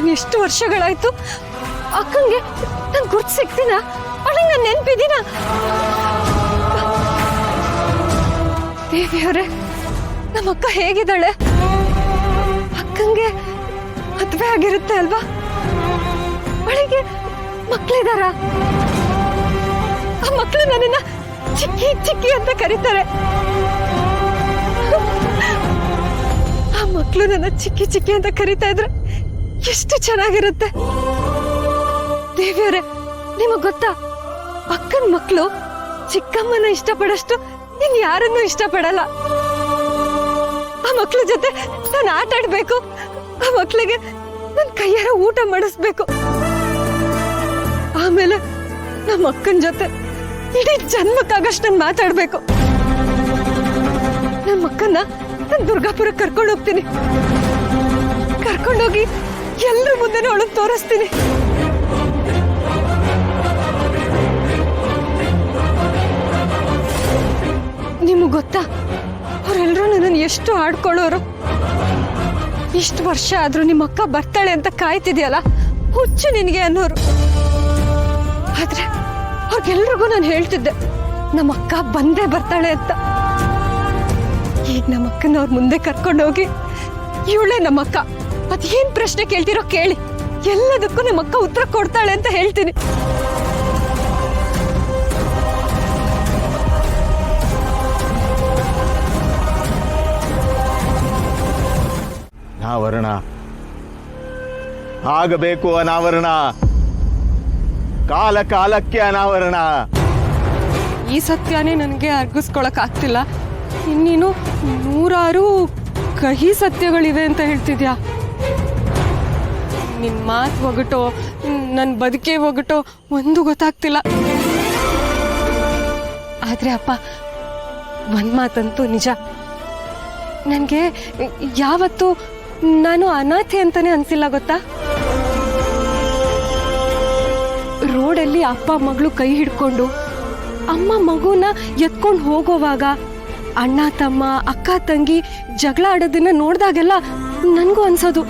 ನಾನು ಎಷ್ಟು ವರ್ಷಗಳಾಯ್ತು ಅಕ್ಕಂಗೆ ನಾನು ಗುರ್ತು ಸಿಗ್ತೀನ, ಅವಳಿಗೆ ನಾನು ನೆನಪಿದ್ದೀನ? ದೇವಿಯವರೇ, ನಮ್ಮ ಅಕ್ಕ ಹೇಗಿದ್ದಾಳೆ? ಅಕ್ಕಂಗೆ ಮದುವೆ ಆಗಿರುತ್ತೆ ಅಲ್ವಾ? ಅವಳಿಗೆ ಮಕ್ಕಳಿದಾರ? ಆ ಮಕ್ಕಳು ನನ್ನನ್ನ ಚಿಕ್ಕಿ ಚಿಕ್ಕಿ ಅಂತ ಕರೀತಾರೆ. ಆ ಮಕ್ಕಳು ನನ್ನ ಚಿಕ್ಕಿ ಚಿಕ್ಕಿ ಅಂತ ಕರೀತಾ ಇದ್ರೆ ಎಷ್ಟು ಚೆನ್ನಾಗಿರುತ್ತೆ. ದೇವಿಯವರೇ, ನಿಮಗ್ ಗೊತ್ತಾ, ಅಕ್ಕನ ಮಕ್ಕಳು ಚಿಕ್ಕಮ್ಮನ ಇಷ್ಟಪಡಷ್ಟು ಇನ್ ಯಾರನ್ನೂ ಇಷ್ಟಪಡಲ್ಲ. ಆ ಮಕ್ಕಳ ಜೊತೆ ನಾನು ಆಟ ಆಡ್ಬೇಕು, ಆ ಮಕ್ಕಳಿಗೆ ನನ್ನ ಕೈಯಾರ ಊಟ ಮಾಡಿಸ್ಬೇಕು. ಆಮೇಲೆ ನಮ್ಮ ಅಕ್ಕನ ಜೊತೆ ಇಡೀ ಜನ್ಮಕ್ಕಾಗಷ್ಟು ನಾನು ಮಾತಾಡ್ಬೇಕು. ನಮ್ಮ ಅಕ್ಕನ್ನ ನಾನು ದುರ್ಗಾಪುರಕ್ಕೆ ಕರ್ಕೊಂಡು ಹೋಗ್ತೀನಿ. ಕರ್ಕೊಂಡೋಗಿ ಎಲ್ಲರ ಮುಂದೆನೂ ಅವಳನ್ನ ತೋರಿಸ್ತೀನಿ. ನಿಮಗೆ ಗೊತ್ತಾ, ಅವರೆಲ್ಲರೂ ನನ್ನನ್ನು ಎಷ್ಟು ಆಡ್ಕೊಳ್ಳೋರು. ಇಷ್ಟು ವರ್ಷ ಆದ್ರೂ ನಿಮ್ಮ ಅಕ್ಕ ಬರ್ತಾಳೆ ಅಂತ ಕಾಯ್ತಿದ್ಯಲ್ಲ, ಹುಚ್ಚು ನಿನಗೆ ಅನ್ನೋರು. ಆದ್ರೆ ಅವ್ರಿಗೆಲ್ರಿಗೂ ನಾನು ಹೇಳ್ತಿದ್ದೆ, ನಮ್ಮ ಅಕ್ಕ ಬಂದೇ ಬರ್ತಾಳೆ ಅಂತ. ಈಗ ನಮ್ಮ ಅಕ್ಕನ ಅವ್ರ ಮುಂದೆ ಕರ್ಕೊಂಡೋಗಿ, ಇವಳೇ ನಮ್ಮ ಅಕ್ಕ, ಅದೇನ್ ಪ್ರಶ್ನೆ ಕೇಳ್ತಿರೋ ಕೇಳಿ, ಎಲ್ಲದಕ್ಕೂ ನಮ್ಮ ಅಕ್ಕ ಉತ್ತರ ಕೊಡ್ತಾಳೆ ಅಂತ ಹೇಳ್ತೀನಿ. ಅನಾವರಣ ಆಗಬೇಕು, ಅನಾವರಣ ಕಾಲ ಕಾಲಕ್ಕೆ ಅನಾವರಣ. ಈ ಸತ್ಯನೇ ನನಗೆ ಅರ್ಗಿಸ್ಕೊಳಕ್ ಆಗ್ತಿಲ್ಲ. ಇನ್ನೇನು 100 ಕಹಿ ಸತ್ಯಗಳಿವೆ ಅಂತ ಹೇಳ್ತಿದ್ಯಾ? ನಿನ್ ಮಾತು ಒಗಟೋ ನನ್ನ ಬದುಕೆ ಒಗಟೋ ಒಂದು ಗೊತ್ತಾಗ್ತಿಲ್ಲ. ಆದ್ರೆ ಅಪ್ಪ, ಒಂದ್ ಮಾತಂತೂ ನಿಜ, ನನಗೆ ಯಾವತ್ತೂ ನಾನು ಅನಾಥೆ ಅಂತಾನೆ ಅನ್ಸಿಲ್ಲ ಗೊತ್ತಾ. ರೋಡಲ್ಲಿ ಅಪ್ಪ ಮಗಳು ಕೈ ಹಿಡ್ಕೊಂಡು ಅಮ್ಮ ಮಗುನ ಎತ್ಕೊಂಡು ಹೋಗೋವಾಗ, ಅಣ್ಣ ತಮ್ಮ ಅಕ್ಕ ತಂಗಿ ಜಗಳ ಆಡೋದನ್ನ ನೋಡ್ದಾಗೆಲ್ಲ ನನಗೂ ಅನ್ಸೋದು,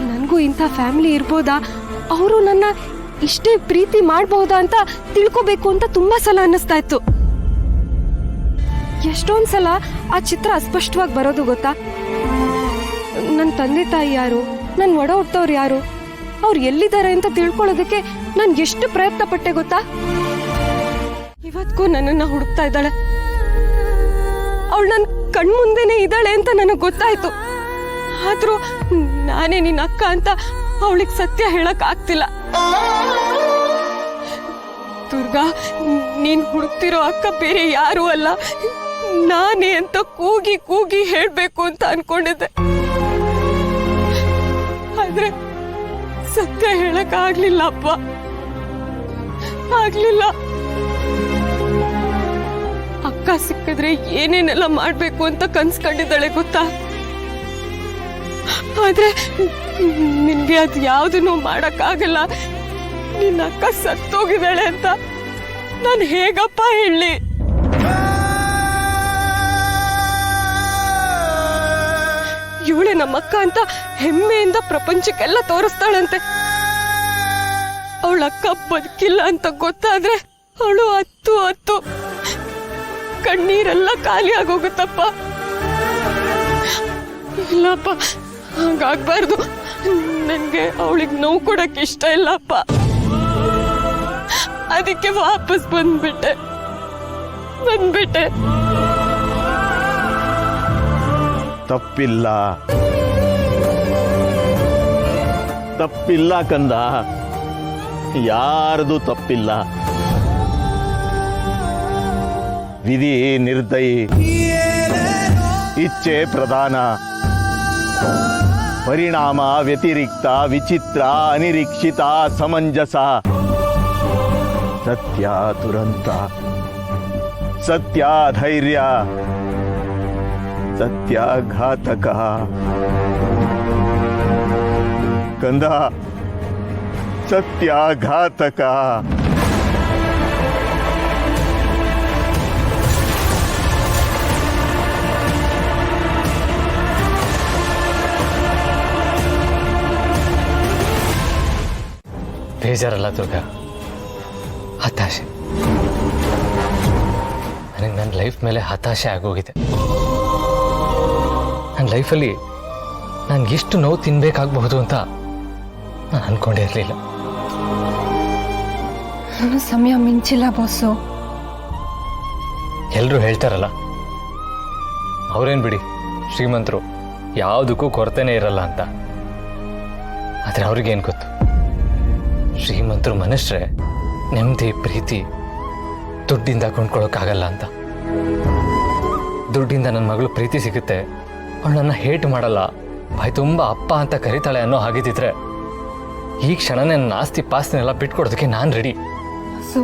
ನನಗೂ ಇಂಥ ಫ್ಯಾಮಿಲಿ ಇರ್ಬೋದಾ, ಅವರು ನನ್ನ ಇಷ್ಟೇ ಪ್ರೀತಿ ಮಾಡ್ಬೋದಾ ಅಂತ ತಿಳ್ಕೊಬೇಕು ಅಂತ ತುಂಬಾ ಸಲ ಅನ್ನಿಸ್ತಾ ಇತ್ತು. ಎಷ್ಟೊಂದ್ ಸಲ ಆ ಚಿತ್ರ ಅಸ್ಪಷ್ಟವಾಗಿ ಬರೋದು ಗೊತ್ತಾ. ನನ್ನ ತಂದೆ ತಾಯಿ ಯಾರು, ನನ್ನ ಒಡ ಹುಟ್ಟವ್ರು ಯಾರು, ಅವ್ರು ಎಲ್ಲಿದ್ದಾರೆ ಅಂತ ತಿಳ್ಕೊಳ್ಳೋದಕ್ಕೆ ನಾನು ಎಷ್ಟು ಪ್ರಯತ್ನ ಪಟ್ಟೆ ಗೊತ್ತಾ. ಇವತ್ತಿಗೂ ನನ್ನನ್ನ ಹುಡುಕ್ತಾ ಇದ್ದಾಳೆ. ಅವಳು ನನ್ನ ಕಣ್ಮುಂದೆನೆ ಇದ್ದಾಳೆ ಅಂತ ನನಗೆ ಗೊತ್ತಾಯ್ತು. ಆದ್ರೂ ನಾನೇ ನಿನ್ನ ಅಕ್ಕ ಅಂತ ಅವಳಿಗೆ ಸತ್ಯ ಹೇಳಕ್ ಆಗ್ತಿಲ್ಲ. ದುರ್ಗಾ, ನೀನ್ ಹುಡುಕ್ತಿರೋ ಅಕ್ಕ ಬೇರೆ ಯಾರು ಅಲ್ಲ, ನಾನೇ ಅಂತ ಕೂಗಿ ಕೂಗಿ ಹೇಳ್ಬೇಕು ಅಂತ ಅನ್ಕೊಂಡಿದ್ದೆ. ಆದ್ರೆ ಸತ್ಯ ಹೇಳಕ್ ಆಗ್ಲಿಲ್ಲ ಅಪ್ಪ, ಆಗ್ಲಿಲ್ಲ. ಅಕ್ಕ ಸಿಕ್ಕಿದ್ರೆ ಏನೇನೆಲ್ಲ ಮಾಡ್ಬೇಕು ಅಂತ ಕನ್ಸ್ಕೊಂಡಿದ್ದಾಳೆ ಗೊತ್ತಾ. ಆದ್ರೆ ನಿನ್ಗೆ ಅದು ಯಾವ್ದನ್ನು ಮಾಡಕ್ ಆಗಲ್ಲ. ನಿನ್ನ ಅಕ್ಕ ಸತ್ತೋಗಿದ್ದಾಳೆ ಅಂತ ನಾನು ಹೇಗಪ್ಪ ಹೇಳಿ. ಇವಳೆ ನಮ್ಮ ಅಕ್ಕ ಅಂತ ಹೆಮ್ಮೆಯಿಂದ ಪ್ರಪಂಚಕ್ಕೆಲ್ಲ ತೋರಿಸ್ತಾಳಂತೆ. ಅವಳ ಅಕ್ಕ ಬದುಕಿಲ್ಲ ಅಂತ ಗೊತ್ತಾದ್ರೆ ಅವಳು ಹತ್ತು ಕಣ್ಣೀರೆಲ್ಲ ಖಾಲಿ ಆಗೋಗುತ್ತಪ್ಪ. ಇಲ್ಲಪ್ಪ, ಹಾಗಾಗ್ಬಾರ್ದು. ನನ್ಗೆ ಅವಳಿಗೆ ನೋವು ಕೊಡಕ್ಕೆ ಇಷ್ಟ ಇಲ್ಲಪ್ಪ. ಅದಕ್ಕೆ ವಾಪಸ್ ಬಂದ್ಬಿಟ್ಟೆ. ತಪ್ಪಿಲ್ಲ ಕಂದ, ಯಾರದು ತಪ್ಪಿಲ್ಲ. ವಿಧಿ ನಿರ್ದಯಿ, ಇಚ್ಛೆ ಪ್ರಧಾನ, ಪರಿಣಾಮ ವ್ಯತಿರಿಕ್ತ, ವಿಚಿತ್ರ, ಅನಿರೀಕ್ಷಿತ, ಸಮಂಜಸ, ಸತ್ಯ ದುರಂತ, ಸತ್ಯ ಧೈರ್ಯ, ಸತ್ಯಾಘಾತಕ. ಕಂದ, ಸತ್ಯಾಘಾತಕ. ಬೇಜಾರಲ್ಲ ದುರ್ಗಾ, ಹತಾಶೆ. ನನಗೆ ನನ್ನ ಲೈಫ್ ಮೇಲೆ ಹತಾಶೆ ಆಗೋಗಿದೆ. ನನ್ನ ಲೈಫಲ್ಲಿ ನಾನು ಎಷ್ಟು ನೋವು ತಿನ್ಬೇಕಾಗಬಹುದು ಅಂತ ನಾನು ಅನ್ಕೊಂಡೇ ಇರಲಿಲ್ಲ. ನನ್ನ ಸಮಯ ಮಿಂಚಿಲ್ಲ ಬಾಸು. ಎಲ್ಲರೂ ಹೇಳ್ತಾರಲ್ಲ, ಅವ್ರೇನು ಬಿಡಿ ಶ್ರೀಮಂತರು, ಯಾವುದಕ್ಕೂ ಕೊರತೆನೇ ಇರಲ್ಲ ಅಂತ. ಆದರೆ ಅವ್ರಿಗೇನು ಗೊತ್ತು, ಶ್ರೀಮಂತರು ಮನುಷ್ಯರೇ ನೆಮ್ಮದಿ ಪ್ರೀತಿ ದುಡ್ಡಿಂದ ಕೊಂಡ್ಕೊಳ್ಳೋಕ್ಕಾಗಲ್ಲ ಅಂತ. ದುಡ್ಡಿಂದ ನನ್ನ ಮಗಳು ಪ್ರೀತಿ ಸಿಗುತ್ತೆ, ಅವಳು ನನ್ನ ಹೇಟ್ ಮಾಡಲ್ಲ, ಬಾಯ್ ತುಂಬ ಅಪ್ಪ ಅಂತ ಕರೀತಾಳೆ ಅನ್ನೋ ಹಾಗಿದ್ದಿದ್ರೆ ಈ ಕ್ಷಣನೇ ನನ್ನ ಆಸ್ತಿ ಪಾಸ್ತಿನೆಲ್ಲ ಬಿಟ್ಕೊಡೋದಕ್ಕೆ ನಾನು ರೆಡಿ. ಬಾಸು,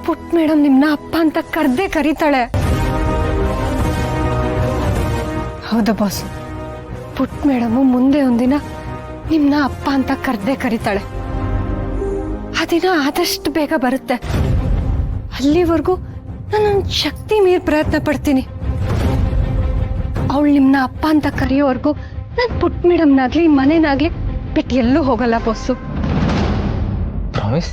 ಪುಟ್ ಮೇಡಮ್ ನಿಮ್ನ ಅಪ್ಪ ಅಂತ ಕರ್ದೇ ಕರೀತಾಳೆ. ಹೌದು ಬಾಸು, ಪುಟ್ ಮೇಡಮು ಮುಂದೆ ಒಂದಿನ ನಿಮ್ನ ಅಪ್ಪ ಅಂತ ಕರ್ದೇ ಕರೀತಾಳೆ. ಆ ದಿನ ಆದಷ್ಟು ಬೇಗ ಬರುತ್ತೆ. ಅಲ್ಲಿವರೆಗೂ ನಾನು ನನ್ನ ಶಕ್ತಿ ಮೀರಿ ಪ್ರಯತ್ನ ಪಡ್ತೀನಿ. ಅವಳು ನಿಮ್ನ ಅಪ್ಪ ಅಂತ ಕರೆಯೋವರೆಗೂ ನಾನು ಪುಟ್ ಮೇಡಮ್ನಾಗ್ಲಿ ಮನೆನಾಗ್ಲಿ ಬಿಟ್ಟು ಎಲ್ಲೂ ಹೋಗಲ್ಲ ಬಾಸು. ಪ್ರಾಮಿಸ್?